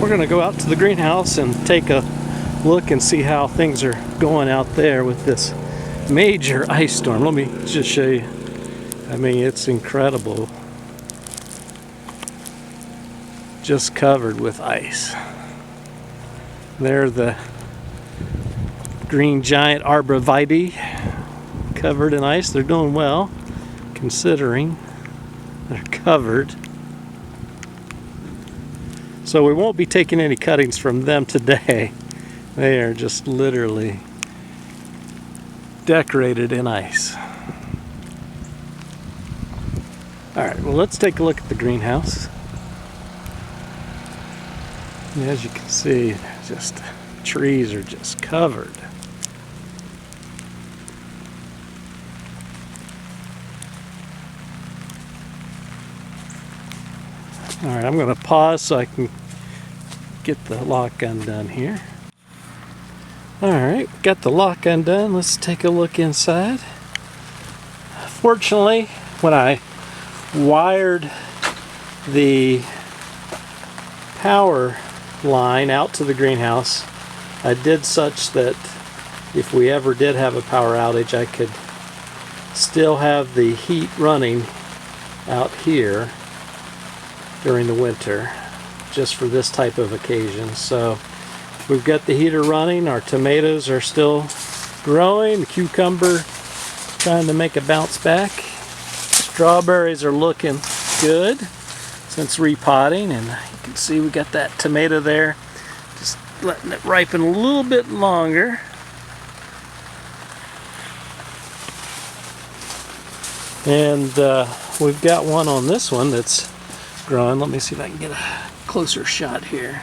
we're going to go out to the greenhouse and take a look and see how things are going out there with this major ice storm. Let me just show you. I mean, it's incredible. Just covered with ice. There the green giant arborvitae covered in ice. They're doing well considering they're covered. So we won't be taking any cuttings from them today. They are just literally decorated in ice. Alright, well, let's take a look at the greenhouse. And as you can see, just trees are just covered. Alright, I'm going to pause so I can get the lock undone here. Alright, got the lock undone. Let's take a look inside. Fortunately, when I wired the power line out to the greenhouse, I did such that if we ever did have a power outage, I could still have the heat running out here during the winter, just for this type of occasion. So we've got the heater running. Our tomatoes are still growing. The cucumber trying to make a bounce back. Strawberries are looking good since repotting, and you can see we got that tomato there, just letting it ripen a little bit longer. And we've got one on this one that's growing. Let me see if I can get a closer shot here.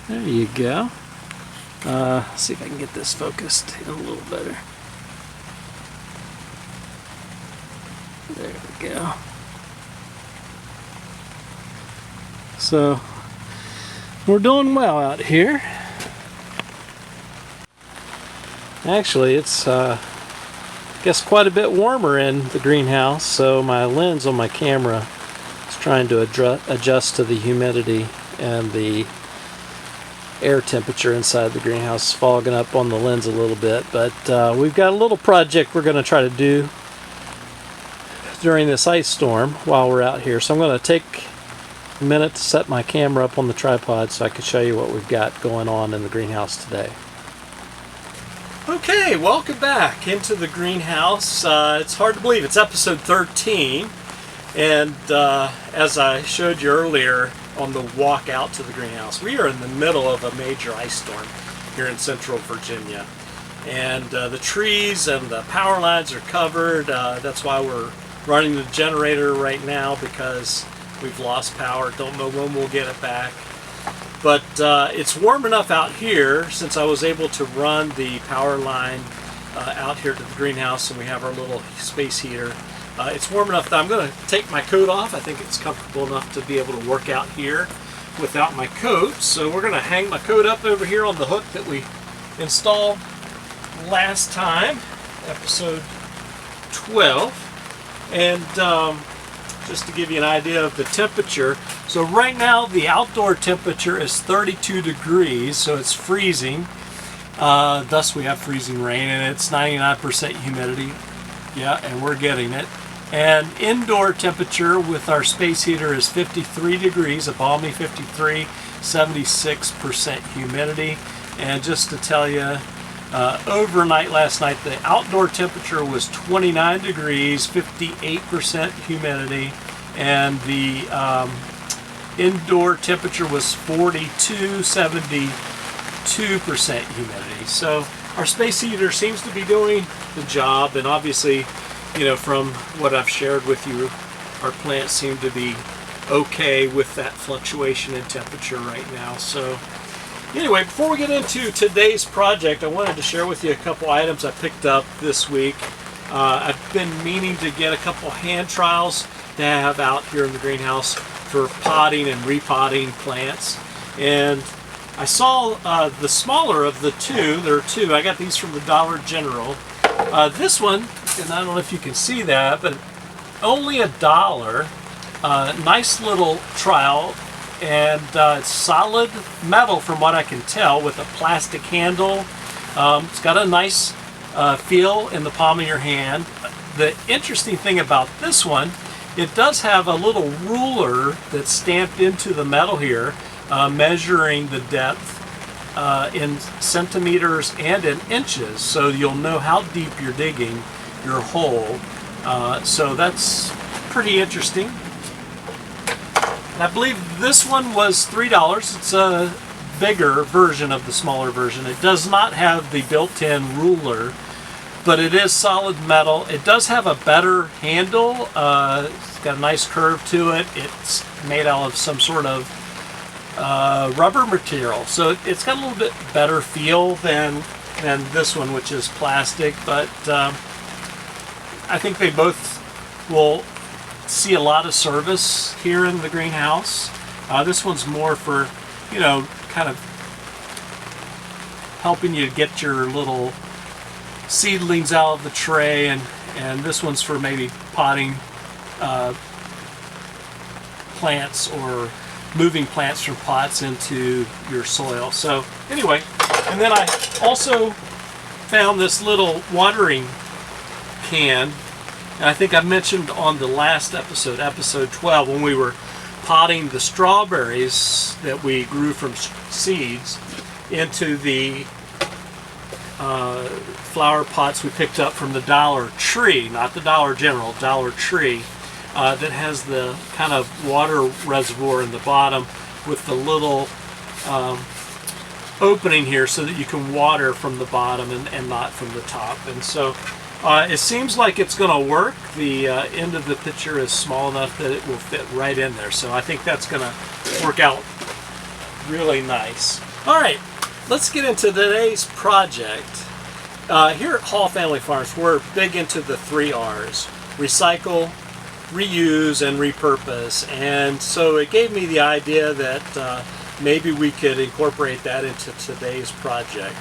There you go. See if I can get this focused in a little better. There we go. So we're doing well out here. Actually, it's I guess quite a bit warmer in the greenhouse, so my lens on my camera is trying to adjust to the humidity and the air temperature inside the greenhouse, fogging up on the lens a little bit. But we've got a little project we're going to try to do during this ice storm while we're out here. So I'm going to take a minute to set my camera up on the tripod so I can show you what we've got going on in the greenhouse today. Okay, welcome back into the greenhouse. It's hard to believe it's episode 13, and as I showed you earlier on the walk out to the greenhouse, we are in the middle of a major ice storm here in central Virginia, and the trees and the power lines are covered. That's why we're running the generator right now, because we've lost power. Don't know when we'll get it back. But it's warm enough out here, since I was able to run the power line out here to the greenhouse, and we have our little space heater. It's warm enough that I'm going to take my coat off. I think it's comfortable enough to be able to work out here without my coat. So we're going to hang my coat up over here on the hook that we installed last time, episode 12. And just to give you an idea of the temperature, so right now the outdoor temperature is 32 degrees, so it's freezing. Thus we have freezing rain, and it's 99% humidity. Yeah, and we're getting it. And indoor temperature with our space heater is 53 degrees, a balmy 53, 76% humidity. And just to tell you, overnight last night, the outdoor temperature was 29 degrees, 58% humidity, and the indoor temperature was 42, 72% humidity. So our space heater seems to be doing the job, and obviously, you know, from what I've shared with you, our plants seem to be okay with that fluctuation in temperature right now. So anyway, before we get into today's project, I wanted to share with you a couple items I picked up this week. I've been meaning to get a couple hand trials to have out here in the greenhouse for potting and repotting plants. And I saw the smaller of the two. There are two. I got these from the Dollar General. This one, and I don't know if you can see that, but only $1. Nice little trial. and it's solid metal from what I can tell, with a plastic handle. It's got a nice feel in the palm of your hand. The interesting thing about this one, it does have a little ruler that's stamped into the metal here, measuring the depth in centimeters and in inches, so you'll know how deep you're digging your hole. So that's pretty interesting. And I believe this one was $3. It's a bigger version of the smaller version. It does not have the built-in ruler, but it is solid metal. It does have a better handle. It's got a nice curve to it. It's made out of some sort of rubber material, so it's got a little bit better feel than this one, which is plastic. But I think they both will see a lot of service here in the greenhouse. This one's more for, you know, kind of helping you get your little seedlings out of the tray, and this one's for maybe potting plants or moving plants from pots into your soil. So anyway, and then I also found this little watering can, and I think I mentioned on the last episode, episode 12, when we were potting the strawberries that we grew from seeds into the flower pots we picked up from the Dollar Tree, not the Dollar General, Dollar Tree, that has the kind of water reservoir in the bottom with the little opening here so that you can water from the bottom and not from the top. And so it seems like it's going to work. The end of the pitcher is small enough that it will fit right in there. So I think that's going to work out really nice. All right, let's get into today's project. Here at Hall Family Farms, we're big into the 3 R's: recycle, reuse, and repurpose. And so it gave me the idea that maybe we could incorporate that into today's project.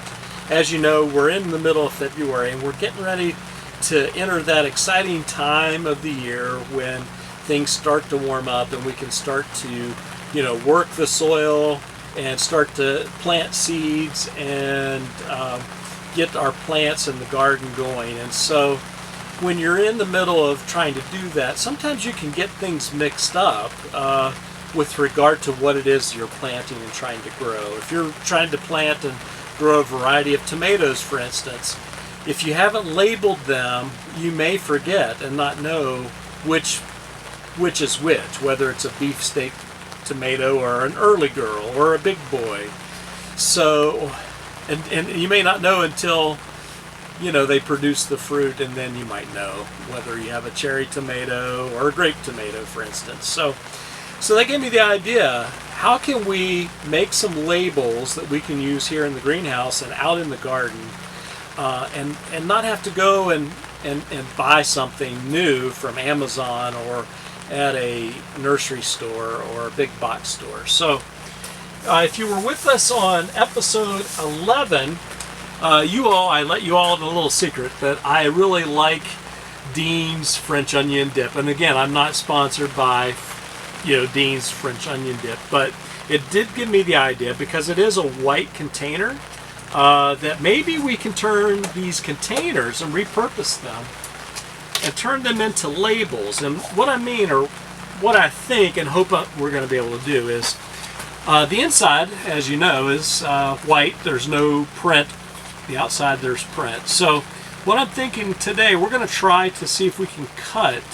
As you know, we're in the middle of February, and we're getting ready to enter that exciting time of the year when things start to warm up and we can start to, you know, work the soil and start to plant seeds and get our plants in the garden going. And so when you're in the middle of trying to do that, sometimes you can get things mixed up with regard to what it is you're planting and trying to grow. If you're trying to plant and grow a variety of tomatoes, for instance, if you haven't labeled them, you may forget and not know which is which, whether it's a beefsteak tomato or an early girl or a big boy. So, and you may not know until, you know, they produce the fruit, and then you might know whether you have a cherry tomato or a grape tomato, for instance. So that gave me the idea, how can we make some labels that we can use here in the greenhouse and out in the garden, and not have to go and buy something new from Amazon or at a nursery store or a big box store. So if you were with us on episode 11, I let you all know a little secret that I really like Dean's French onion dip. And again, I'm not sponsored by, you know, Dean's French onion dip, but it did give me the idea, because it is a white container, that maybe we can turn these containers and repurpose them and turn them into labels. And what I mean, or what I think and hope we're going to be able to do, is the inside, as you know, is white. There's no print. The outside, there's print. So what I'm thinking today, we're going to try to see if we can cut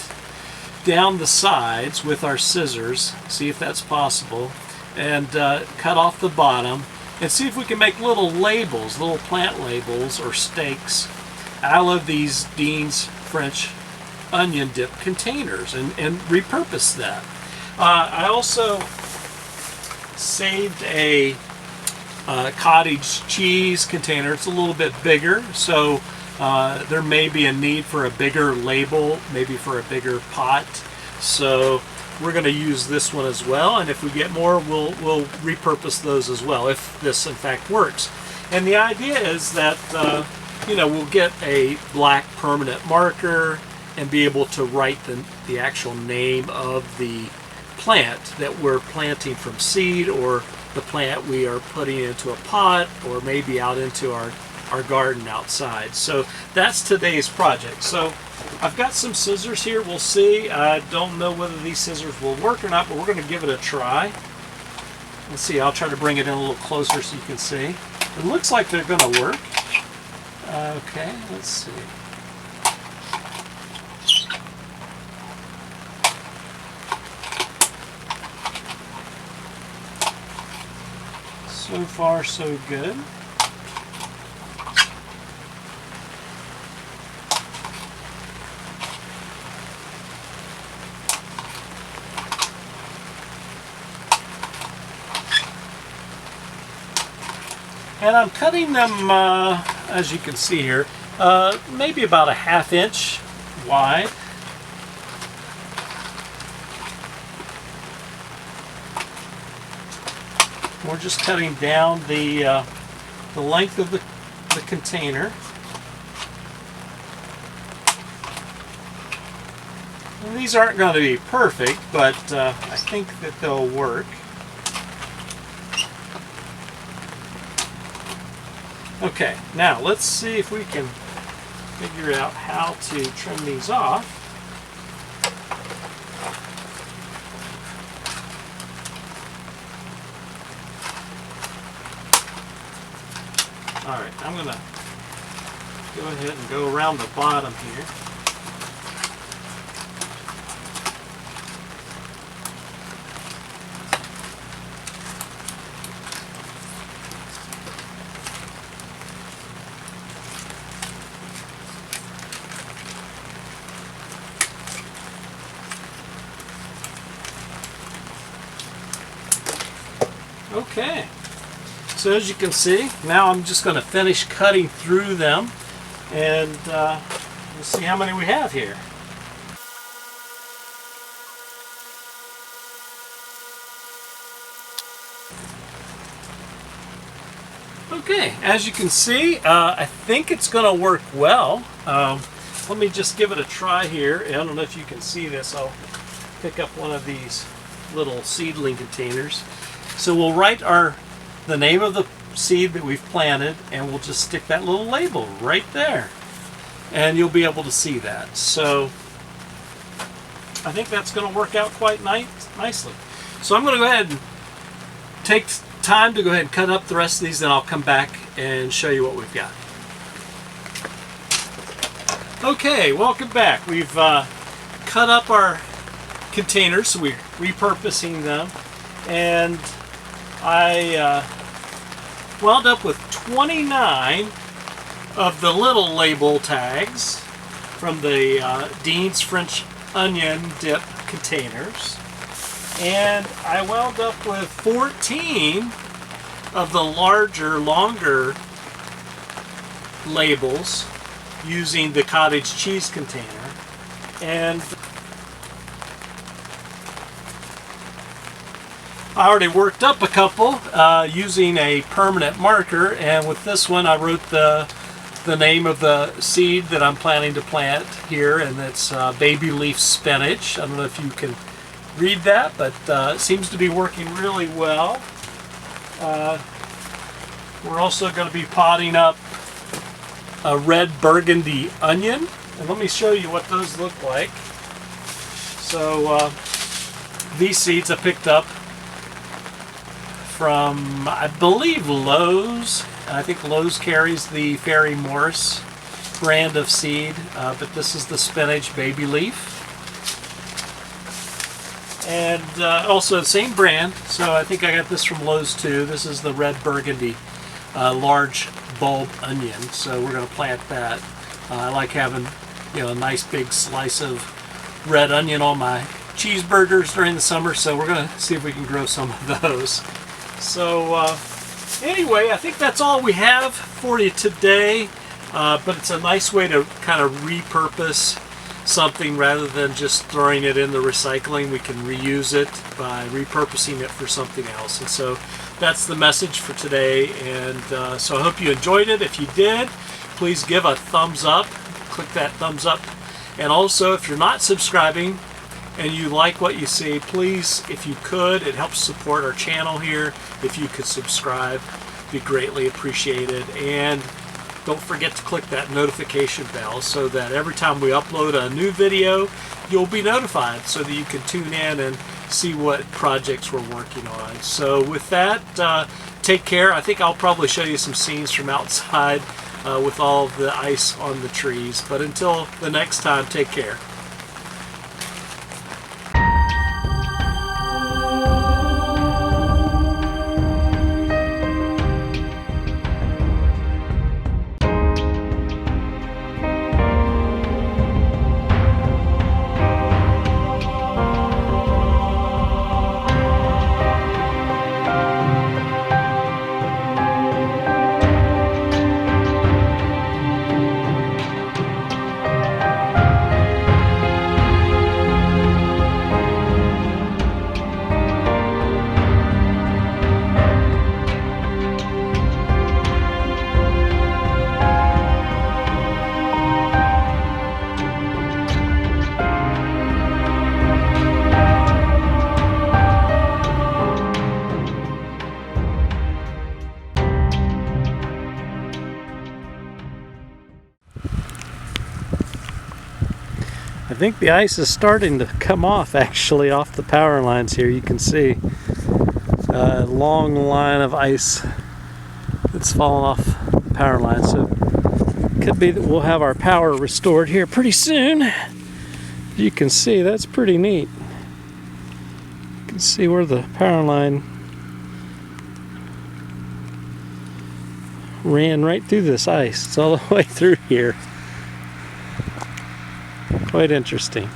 down the sides with our scissors, see if that's possible, and cut off the bottom, and see if we can make little labels, little plant labels or stakes out of these Dean's French onion dip containers and repurpose that. I also saved a cottage cheese container. It's a little bit bigger, so there may be a need for a bigger label, maybe for a bigger pot. So we're going to use this one as well, and if we get more, we'll repurpose those as well, if this in fact works. And the idea is that you know, we'll get a black permanent marker and be able to write the actual name of the plant that we're planting from seed, or the plant we are putting into a pot, or maybe out into our garden outside. So that's today's project. So I've got some scissors here. We'll see. I don't know whether these scissors will work or not, but we're going to give it a try. Let's see. I'll try to bring it in a little closer so you can see. It looks like they're going to work. Okay, let's see. So far, so good. And I'm cutting them, as you can see here, maybe about a 1/2 inch wide. We're just cutting down the length of the container. And these aren't going to be perfect, but I think that they'll work. Okay, now let's see if we can figure out how to trim these off. Alright, I'm going to go ahead and go around the bottom here. Okay, so as you can see, now I'm just going to finish cutting through them, and we'll see how many we have here. Okay, as you can see, I think it's going to work well. Let me just give it a try here. I don't know if you can see this. I'll pick up one of these little seedling containers. So we'll write the name of the seed that we've planted, and we'll just stick that little label right there. And you'll be able to see that. So I think that's going to work out quite nicely. So I'm going to go ahead and take time to go ahead and cut up the rest of these, then I'll come back and show you what we've got. Okay, welcome back. We've cut up our containers, so we're repurposing them, and I wound up with 29 of the little label tags from the Dean's French Onion Dip containers, and I wound up with 14 of the larger, longer labels using the cottage cheese container. And I already worked up a couple using a permanent marker, and with this one I wrote the name of the seed that I'm planning to plant here, and it's baby leaf spinach. I don't know if you can read that, but it seems to be working really well. We're also going to be potting up a red burgundy onion, and let me show you what those look like. So these seeds I picked up from, I believe, Lowe's. I think Lowe's carries the Ferry Morris brand of seed, but this is the spinach baby leaf. And also the same brand, so I think I got this from Lowe's too. This is the red burgundy large bulb onion, so we're going to plant that. I like having, a nice big slice of red onion on my cheeseburgers during the summer, so we're going to see if we can grow some of those. So anyway, I think that's all we have for you today, but it's a nice way to kind of repurpose something rather than just throwing it in the recycling. We can reuse it by repurposing it for something else. And so that's the message for today, and so I hope you enjoyed it. If you did, please give a thumbs up, click that thumbs up, and also if you're not subscribing, and you like what you see, please, if you could, it helps support our channel here. If you could subscribe, be greatly appreciated. And don't forget to click that notification bell so that every time we upload a new video, you'll be notified so that you can tune in and see what projects we're working on. So with that, take care. I think I'll probably show you some scenes from outside with all of the ice on the trees. But until the next time, take care. I think the ice is starting to come off, actually, off the power lines here. You can see a long line of ice that's fallen off the power line. So it could be that we'll have our power restored here pretty soon. You can see that's pretty neat. You can see where the power line ran right through this ice. It's all the way through here. Quite interesting.